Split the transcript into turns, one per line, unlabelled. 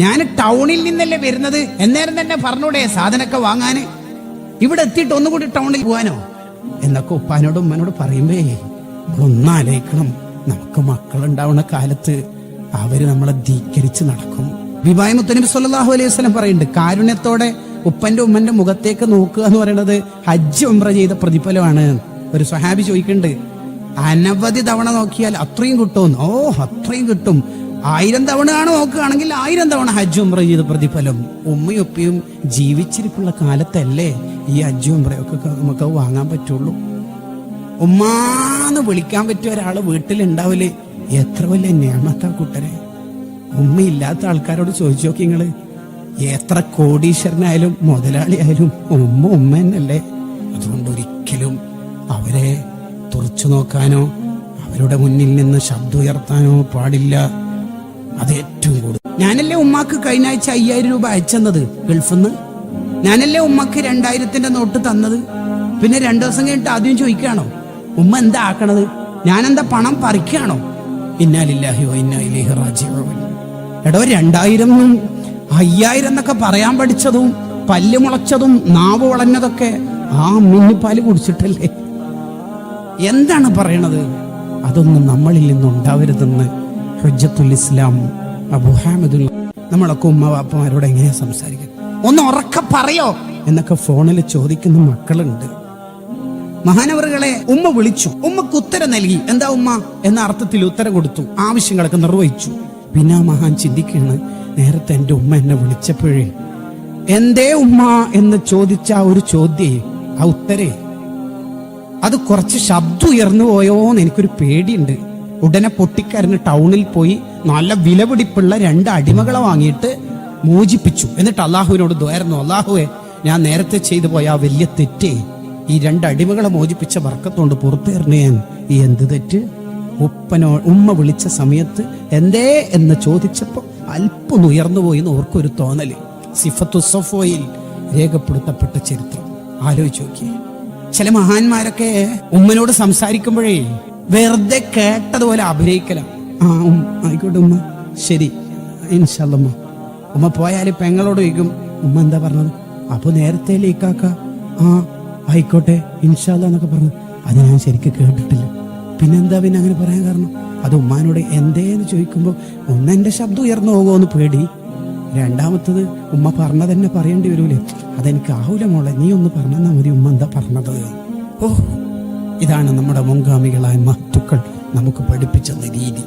ഞാൻ ടൗണിൽ നിന്നല്ലേ വരുന്നത്, എന്നേരം തന്നെ പറഞ്ഞൂടെ സാധനമൊക്കെ വാങ്ങാന്? ഇവിടെ എത്തിയിട്ട് ഒന്നുകൂടി ടൗണിൽ പോകാനോ എന്നൊക്കെ ഉപ്പാനോടും ഉമ്മനോട് പറയുമ്പേ ഒന്നാലോചിക്കണം. നമുക്ക് മക്കളുണ്ടാവുന്ന കാലത്ത് അവര് നമ്മളെ ധിക്കരിച്ച് നടക്കും. വിവാഹ മുത്തനബി സല്ലല്ലാഹു അലൈഹി വസല്ലം പറയുന്നുണ്ട്, കാരുണ്യത്തോടെ ഉപ്പന്റെ ഉമ്മന്റെ മുഖത്തേക്ക് നോക്കുക എന്ന് പറയുന്നത് ഹജ്ജ് ഉംറ ചെയ്ത പ്രതിഫലമാണ്. ഒരു സ്വഹാബി ചോദിക്കുന്നുണ്ട്, അനവധി തവണ നോക്കിയാൽ അത്രയും കിട്ടുമെന്ന്. ഓ, അത്രയും കിട്ടും. 1000 തവണയാണ് നോക്കുകയാണെങ്കിൽ 1000 തവണ ഹജ്ജ് ഉംറ ചെയ്ത പ്രതിഫലം. ഉമ്മയും ഉപ്പയും ജീവിച്ചിരിപ്പുള്ള കാലത്തല്ലേ ഈ ഹജ്ജ് ഉംറയൊക്കെ നമുക്ക് വാങ്ങാൻ പറ്റുള്ളൂ. ഉമ്മാന്ന് വിളിക്കാൻ പറ്റിയ ഒരാള് വീട്ടിലുണ്ടാവില്ലേ? എത്ര വലിയ നിഅമത്താ കൂട്ടരെ. ഉമ്മയില്ലാത്ത ആൾക്കാരോട് ചോദിച്ചു നോക്കി നിങ്ങള്. എത്ര കോടീശ്വരനായാലും മുതലാളിയായാലും ഉമ്മ തന്നെയല്ലേ. അതുകൊണ്ട് ഒരിക്കലും അവരെ തുറച്ചു നോക്കാനോ അവരുടെ മുന്നിൽ നിന്ന് ശബ്ദം ഉയർത്താനോ പാടില്ല. അത് ഏറ്റവും കൂടുതൽ. ഞാനല്ലേ ഉമ്മാക്ക് കഴിഞ്ഞ ആഴ്ച 5000 രൂപ അയച്ചെന്നത് ഗൾഫിൽ നിന്ന്? ഞാനല്ലേ ഉമ്മക്ക് 2000-ന്റെ നോട്ട് തന്നത്? പിന്നെ 2 ദിവസം കഴിഞ്ഞിട്ട് ആദ്യം ചോദിക്കുകയാണോ ഉമ്മ എന്താ ആക്കണത്? ഞാനെന്താ പണം പറിക്കുകയാണോ? ഇന്നാ ലില്ലാഹി വ ഇന്നാ ഇലൈഹി റാജിഊൻ. എടോ, 2000 5000 എന്നൊക്കെ പറയാൻ പഠിച്ചതും പല്ല് മുളച്ചതും നാവ് വളഞ്ഞതൊക്കെ ആ മിന്നിപ്പാല് കുടിച്ചിട്ടല്ലേ. എന്താണ് പറയണത്? അതൊന്നും നമ്മളിൽ നിന്നുണ്ടാവരുതെന്ന് ഹുജ്ജത്തുൽ ഇസ്ലാം അബൂ ഹാമിദുൽ. നമ്മളൊക്കെ ഉമ്മ വാപ്പമാരോട് എങ്ങനെയാ സംസാരിക്കുക? ഒന്ന് ഉറക്കെ പറയോ എന്നൊക്കെ ഫോണിൽ ചോദിക്കുന്ന മക്കളുണ്ട്. മഹാനവറുകളെ ഉമ്മ വിളിച്ചു, ഉമ്മക്ക് ഉത്തരം നൽകി. എന്താ ഉമ്മ എന്ന അർത്ഥത്തിൽ ഉത്തരം കൊടുത്തു, ആവശ്യങ്ങളൊക്കെ നിർവഹിച്ചു. പിന്നെ ആ മഹാൻ ചിന്തിക്കുകയാണ്, നേരത്തെ എൻ്റെ ഉമ്മ എന്നെ വിളിച്ചപ്പോഴേ എന്തേ ഉമ്മ എന്ന് ചോദിച്ച ആ ഒരു ചോദ്യം, ആ ഉത്തരേ, അത് കുറച്ച് ശബ്ദം ഉയർന്നു പോയോന്ന് എനിക്കൊരു പേടിയുണ്ട്. ഉടനെ പൊട്ടിക്കരഞ്ഞ് ടൗണിൽ പോയി നല്ല വിലപിടിപ്പുള്ള 2 അടിമകളെ വാങ്ങിയിട്ട് മോചിപ്പിച്ചു. എന്നിട്ട് അള്ളാഹുവിനോട് ദ്വാരുന്നു, അള്ളാഹുവെ, ഞാൻ നേരത്തെ ചെയ്തു പോയ ആ വലിയ തെറ്റേ ഈ 2 അടിമകളെ മോചിപ്പിച്ച ബർക്കത്തോണ്ട് പുറത്തേറിഞ്ഞ ഞാൻ ഈ എന്ത് തെറ്റ്? ഉമ്മ വിളിച്ച സമയത്ത് എന്തേ എന്ന് ചോദിച്ചപ്പോ അല്പം ഉയർന്നുപോയി എന്ന് ഓർക്കൊരു തോന്നല്. സിഫത്തു സഫോയിൽ രേഖപ്പെടുത്തപ്പെട്ട ചരിത്രം ആലോചിച്ച് നോക്കിയേ. ചില മഹാന്മാരൊക്കെ ഉമ്മനോട് സംസാരിക്കുമ്പോഴേ വെറുതെ കേട്ടതുപോലെ അഭിനയിക്കല. ആയിക്കോട്ടെ ഉമ്മ, ശരി, ഇൻഷാ അല്ലാഹ്. ഉമ്മ പോയാല് പെങ്ങളോട് ചോദിക്കും, ഉമ്മ എന്താ പറഞ്ഞത്? അപ്പൊ നേരത്തെ ലീക്കാക്ക ആയിക്കോട്ടെ ഇൻഷാ അല്ലാഹ് എന്നൊക്കെ പറഞ്ഞു. അത് ഞാൻ ശരിക്കും കേട്ടിട്ടില്ല. പിന്നെന്താ പിന്നെ അങ്ങനെ പറയാൻ കാരണം? അത് ഉമ്മാനോട് എന്തേന്ന് ചോദിക്കുമ്പോൾ ഒന്ന് എന്റെ ശബ്ദം ഉയർന്നു പോകുമെന്ന് പേടി, രണ്ടാമത്തത് ഉമ്മ പറഞ്ഞതന്നെ പറയേണ്ടി വരൂലേ, അതെനിക്ക് ആവൂല മോളെ, നീ ഒന്ന് പറഞ്ഞാ മതി ഉമ്മ എന്താ പറഞ്ഞത്. ഓ, ഇതാണ് നമ്മുടെ മുൻഗാമികളായ മഹത്തുക്കൾ നമുക്ക് പഠിപ്പിച്ചെന്ന രീതി.